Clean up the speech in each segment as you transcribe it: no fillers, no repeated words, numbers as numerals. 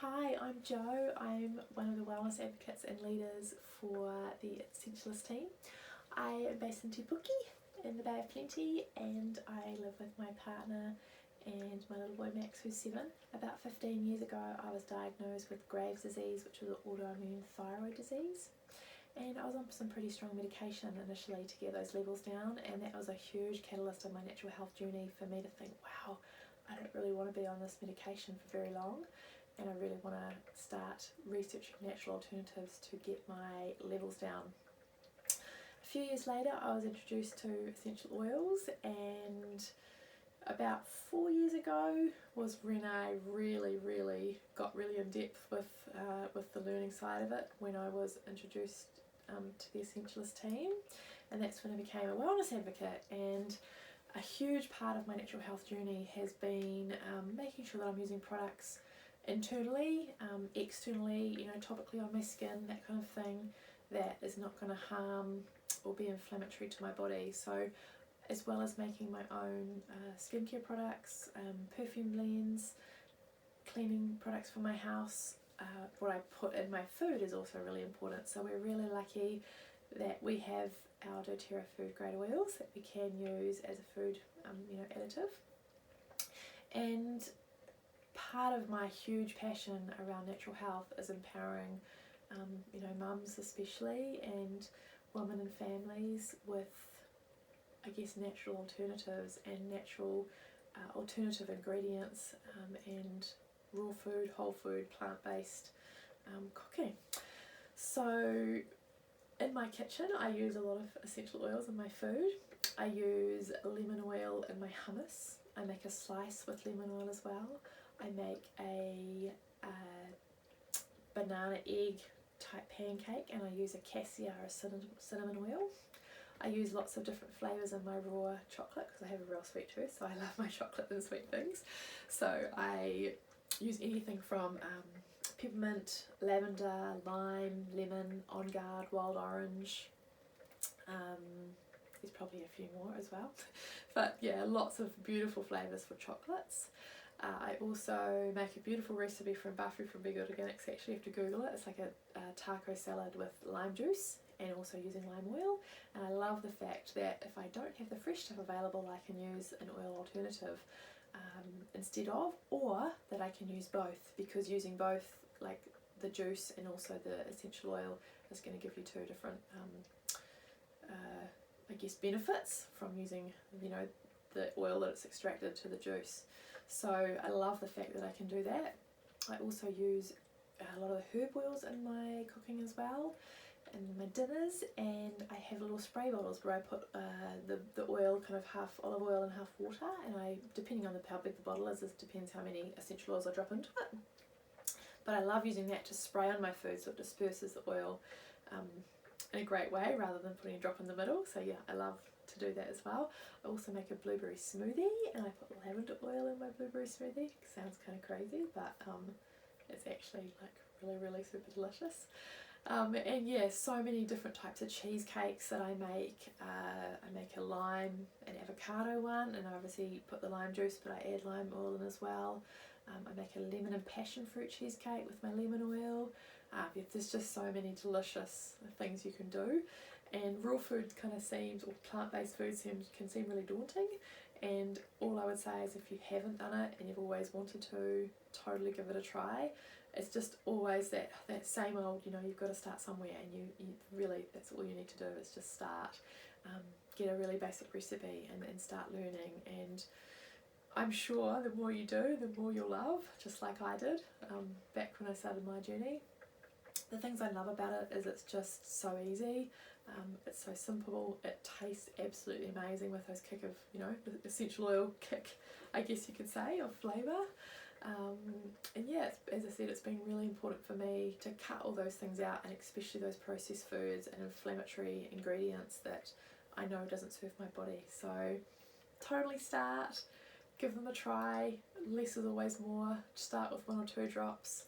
Hi, I'm Jo. I'm one of the wellness advocates and leaders for the Essentialist team. I am based in Te Puke in the Bay of Plenty, and I live with my partner and my little boy Max, who's 7. About 15 years ago I was diagnosed with Graves' disease, which was an autoimmune thyroid disease, and I was on some pretty strong medication initially to get those levels down, and that was a huge catalyst in my natural health journey for me to think, wow, I don't really want to be on this medication for very long, and I really want to start researching natural alternatives to get my levels down. A few years later I was introduced to essential oils, and about 4 years ago was when I really got really in depth with the learning side of it, when I was introduced to the Essentialist team, and that's when I became a wellness advocate. And a huge part of my natural health journey has been making sure that I'm using products internally, externally, topically on my skin, that kind of thing, that is not going to harm or be inflammatory to my body. So as well as making my own skincare products, perfume blends, cleaning products for my house, what I put in my food is also really important. So we're really lucky that we have our doTERRA food grade oils that we can use as a food additive. And part of my huge passion around natural health is empowering mums especially, and women and families with, I guess, natural alternatives and natural alternative ingredients, and raw food, whole food, plant-based cooking. So in my kitchen I use a lot of essential oils in my food. I use lemon oil in my hummus. I make a slice with lemon oil as well. I make a banana egg type pancake, and I use a cassia or cinnamon oil. I use lots of different flavours in my raw chocolate because I have a real sweet tooth, so I love my chocolate and sweet things. So I use anything from peppermint, lavender, lime, lemon, on guard, wild orange. There's probably a few more as well, but yeah, lots of beautiful flavours for chocolates. I also make a beautiful recipe from Buffy from Big Organics. Actually, you have to Google it. It's like a taco salad with lime juice and also using lime oil. And I love the fact that if I don't have the fresh stuff available, I can use an oil alternative instead of, or that I can use both, because using both, like the juice and also the essential oil, is going to give you two different I guess benefits from using the oil that it's extracted to the juice. So I love the fact that I can do that. I also use a lot of the herb oils in my cooking as well, in my dinners, and I have little spray bottles where I put the oil, kind of half olive oil and half water, and I, depending on how big the bottle is, it depends how many essential oils I drop into it. But I love using that to spray on my food so it disperses the oil in a great way rather than putting a drop in the middle. So yeah, I love to do that as well. I also make a blueberry smoothie, and I put lavender oil in my blueberry smoothie. Sounds kind of crazy, but it's actually like really super delicious. And yeah, so many different types of cheesecakes that I make. I make a lime and avocado one, and I obviously put the lime juice, but I add lime oil in as well. I make a lemon and passion fruit cheesecake with my lemon oil. There's just so many delicious things you can do, and raw food kind of seems, or plant-based food can seem really daunting, and all I would say is if you haven't done it and you've always wanted to, totally give it a try. It's just always that same old, you've got to start somewhere, and you really, that's all you need to do is just start, get a really basic recipe and start learning. And I'm sure the more you do, the more you'll love, just like I did back when I started my journey. The things I love about it is it's just so easy, it's so simple, it tastes absolutely amazing with those kick of, the essential oil kick, I guess you could say, of flavour. And yeah, as I said, it's been really important for me to cut all those things out, and especially those processed foods and inflammatory ingredients that I know doesn't serve my body. So totally start, give them a try. Less is always more. Start with 1 or 2 drops,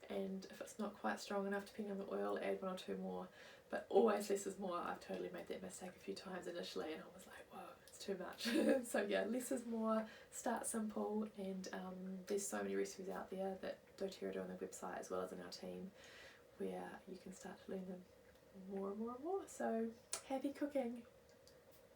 and if it's not quite strong enough depending on the oil, add 1 or 2 more, but always less is more. I've totally made that mistake a few times initially, and I was like, whoa, it's too much. So yeah, less is more, start simple, and there's so many recipes out there that doTERRA do on their website as well as in our team, where you can start to learn them more and more and more. So happy cooking!